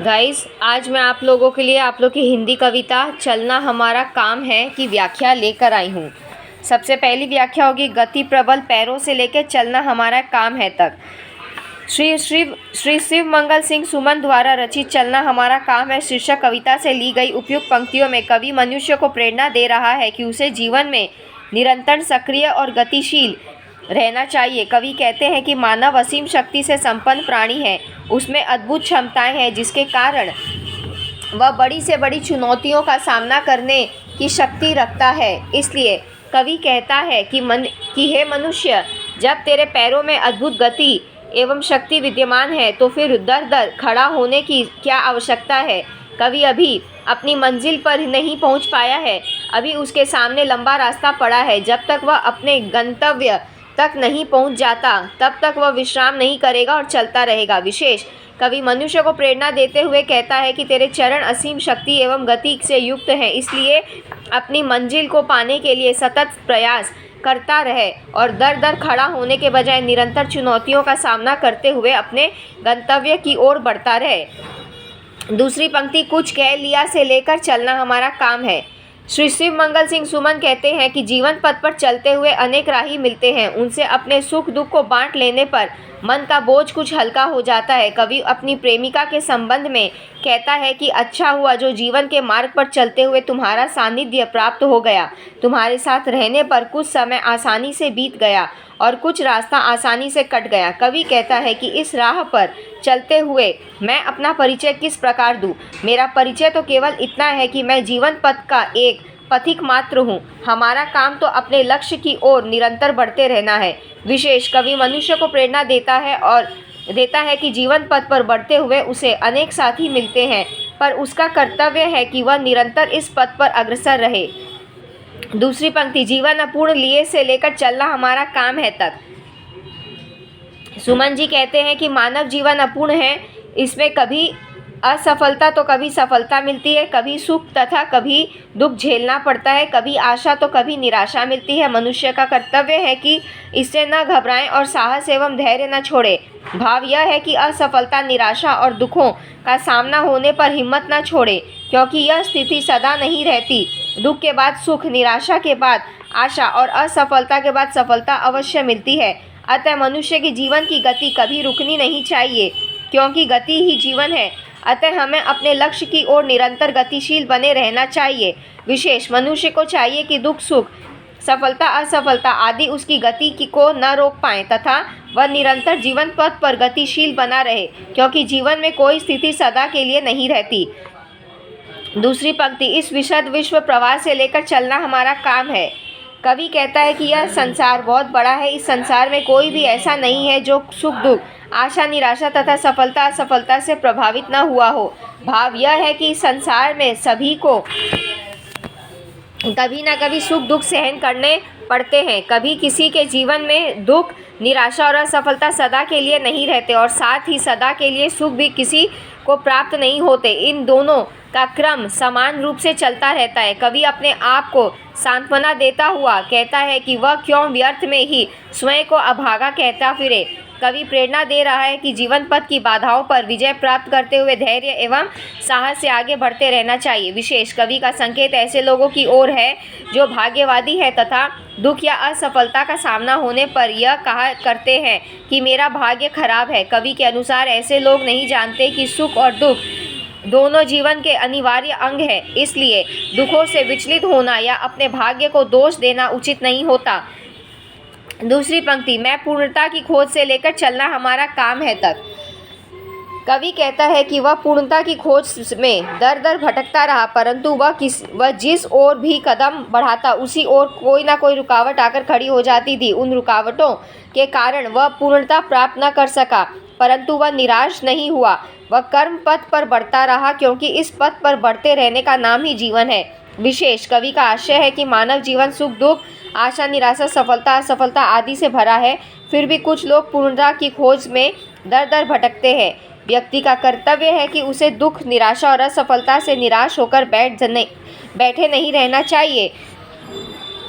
Guys, आज मैं आप लोगों के लिए आप लोग की हिंदी कविता चलना हमारा काम है की व्याख्या लेकर आई हूँ। सबसे पहली व्याख्या होगी गति प्रबल पैरों से लेकर चलना हमारा काम है तक। श्री शिव मंगल सिंह सुमन द्वारा रचित चलना हमारा काम है शीर्षक कविता से ली गई उपयुक्त पंक्तियों में कवि मनुष्य को प्रेरणा दे रहा है कि उसे जीवन में निरंतर सक्रिय और गतिशील रहना चाहिए। कवि कहते हैं कि मानव असीम शक्ति से संपन्न प्राणी है, उसमें अद्भुत क्षमताएं हैं जिसके कारण वह बड़ी से बड़ी चुनौतियों का सामना करने की शक्ति रखता है। इसलिए कवि कहता है कि हे मनुष्य, जब तेरे पैरों में अद्भुत गति एवं शक्ति विद्यमान है तो फिर दर खड़ा होने की क्या आवश्यकता है। कवि अभी अपनी मंजिल पर नहीं पहुंच पाया है, अभी उसके सामने लंबा रास्ता पड़ा है। जब तक वह अपने गंतव्य तक नहीं पहुंच जाता तब तक वह विश्राम नहीं करेगा और चलता रहेगा। विशेष कवि मनुष्य को प्रेरणा देते हुए कहता है कि तेरे चरण असीम शक्ति एवं गति से युक्त हैं, इसलिए अपनी मंजिल को पाने के लिए सतत प्रयास करता रहे और दर खड़ा होने के बजाय निरंतर चुनौतियों का सामना करते हुए अपने गंतव्य की ओर बढ़ता रहे। दूसरी पंक्ति कुछ कह लिया से लेकर चलना हमारा काम है। श्री शिव मंगल सिंह सुमन कहते हैं कि जीवन पथ पर चलते हुए अनेक राही मिलते हैं, उनसे अपने सुख दुख को बांट लेने पर मन का बोझ कुछ हल्का हो जाता है। कवि अपनी प्रेमिका के संबंध में कहता है कि अच्छा हुआ जो जीवन के मार्ग पर चलते हुए तुम्हारा सानिध्य प्राप्त हो गया। तुम्हारे साथ रहने पर कुछ समय आसानी से बीत गया और कुछ रास्ता आसानी से कट गया। कवि कहता है कि इस राह पर चलते हुए मैं अपना परिचय किस प्रकार दूं? मेरा परिचय तो केवल इतना है कि मैं जीवन पथ का एक पथिक मात्र हूँ। हमारा काम तो अपने लक्ष्य की ओर निरंतर बढ़ते रहना है। विशेष कवि मनुष्य को प्रेरणा देता है कि जीवन पथ पर बढ़ते हुए उसे अनेक साथी मिलते हैं, पर उसका कर्तव्य है कि वह निरंतर इस पथ पर अग्रसर रहे। दूसरी पंक्ति जीवन अपूर्ण लिए से लेकर चलना हमारा काम है तक। सुमन जी कहते हैं कि मानव जीवन अपूर्ण है, इसमें कभी असफलता तो कभी सफलता मिलती है, कभी सुख तथा कभी दुख झेलना पड़ता है, कभी आशा तो कभी निराशा मिलती है। मनुष्य का कर्तव्य है कि इससे न घबराएं और साहस एवं धैर्य न छोड़े। भाव यह है कि असफलता, निराशा और दुखों का सामना होने पर हिम्मत न छोड़े, क्योंकि यह स्थिति सदा नहीं रहती। दुख के बाद सुख, निराशा के बाद आशा और असफलता के बाद सफलता अवश्य मिलती है। अतः मनुष्य के जीवन की गति कभी रुकनी नहीं चाहिए, क्योंकि गति ही जीवन है। अतः हमें अपने लक्ष्य की ओर निरंतर गतिशील बने रहना चाहिए। विशेष मनुष्य को चाहिए कि दुख सुख, सफलता असफलता आदि उसकी गति को न रोक पाएं तथा वह निरंतर जीवन पथ पर गतिशील बना रहे, क्योंकि जीवन में कोई स्थिति सदा के लिए नहीं रहती। दूसरी पंक्ति इस विशद विश्व प्रवास से लेकर चलना हमारा काम है। कवि कहता है कि यह संसार बहुत बड़ा है, इस संसार में कोई भी ऐसा नहीं है जो सुख दुख, आशा निराशा तथा सफलता असफलता से प्रभावित न हुआ हो। भाव यह है कि संसार में सभी को कभी न कभी सुख दुख सहन करने पड़ते हैं। कभी किसी के जीवन में दुख, निराशा और असफलता सदा के लिए नहीं रहते और साथ ही सदा के लिए सुख भी किसी को प्राप्त नहीं होते। इन दोनों का क्रम समान रूप से चलता रहता है। कवि अपने आप को सांत्वना देता हुआ कहता है कि वह क्यों व्यर्थ में ही स्वयं को अभागा कहता फिरे। कवि प्रेरणा दे रहा है कि जीवन पथ की बाधाओं पर विजय प्राप्त करते हुए धैर्य एवं साहस से आगे बढ़ते रहना चाहिए। विशेष कवि का संकेत ऐसे लोगों की ओर है जो भाग्यवादी है तथा दुख या असफलता का सामना होने पर यह कहा करते हैं कि मेरा भाग्य खराब है। कवि के अनुसार ऐसे लोग नहीं जानते कि सुख और दुख दोनों जीवन के अनिवार्य अंग है, इसलिए दुखों से विचलित होना या अपने भाग्य को दोष देना उचित नहीं होता। दूसरी पंक्ति मैं पूर्णता की खोज से लेकर चलना हमारा काम है तक। कवि कहता है कि वह पूर्णता की खोज में दर भटकता रहा, परंतु वह जिस ओर भी कदम बढ़ाता उसी ओर कोई ना कोई रुकावट आकर खड़ी हो जाती थी। उन रुकावटों के कारण वह पूर्णता प्राप्त न कर सका, परंतु वह निराश नहीं हुआ। वह कर्म पथ पर बढ़ता रहा, क्योंकि इस पथ पर बढ़ते रहने का नाम ही जीवन है। विशेष कवि का आशय है कि मानव जीवन सुख दुख, आशा निराशा, सफलता असफलता आदि से भरा है, फिर भी कुछ लोग पूर्णता की खोज में दर भटकते हैं। व्यक्ति का कर्तव्य है कि उसे दुख, निराशा और असफलता से निराश होकर बैठे नहीं रहना चाहिए।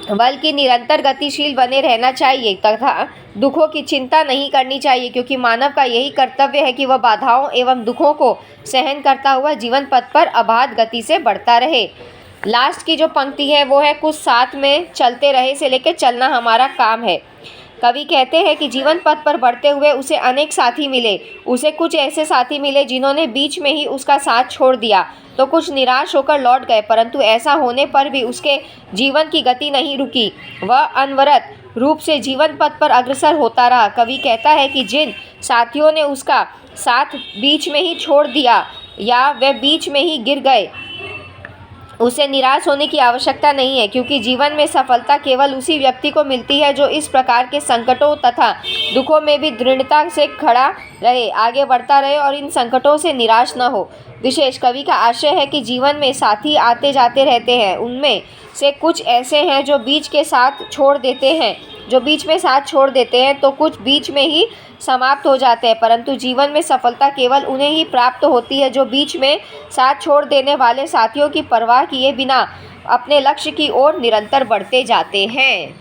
बल्कि निरंतर गतिशील बने रहना चाहिए तथा दुखों की चिंता नहीं करनी चाहिए, क्योंकि मानव का यही कर्तव्य है कि वह बाधाओं एवं दुखों को सहन करता हुआ जीवन पथ पर अबाध गति से बढ़ता रहे। लास्ट की जो पंक्ति है वो है, कुछ साथ में चलते रहे से लेकर चलना हमारा काम है। कवि कहते हैं कि जीवन पथ पर बढ़ते हुए उसे अनेक साथी मिले। उसे कुछ ऐसे साथी मिले जिन्होंने बीच में ही उसका साथ छोड़ दिया, तो कुछ निराश होकर लौट गए, परंतु ऐसा होने पर भी उसके जीवन की गति नहीं रुकी। वह अनवरत रूप से जीवन पथ पर अग्रसर होता रहा। कवि कहता है कि जिन साथियों ने उसका साथ बीच में ही छोड़ दिया या वे बीच में ही गिर गए, उसे निराश होने की आवश्यकता नहीं है, क्योंकि जीवन में सफलता केवल उसी व्यक्ति को मिलती है जो इस प्रकार के संकटों तथा दुखों में भी दृढ़ता से खड़ा रहे, आगे बढ़ता रहे और इन संकटों से निराश न हो। विशेष कवि का आशय है कि जीवन में साथी आते जाते रहते हैं, उनमें से कुछ ऐसे हैं जो बीच में साथ छोड़ देते हैं तो कुछ बीच में ही समाप्त हो जाते हैं, परंतु जीवन में सफलता केवल उन्हें ही प्राप्त होती है जो बीच में साथ छोड़ देने वाले साथियों की परवाह किए बिना अपने लक्ष्य की ओर निरंतर बढ़ते जाते हैं।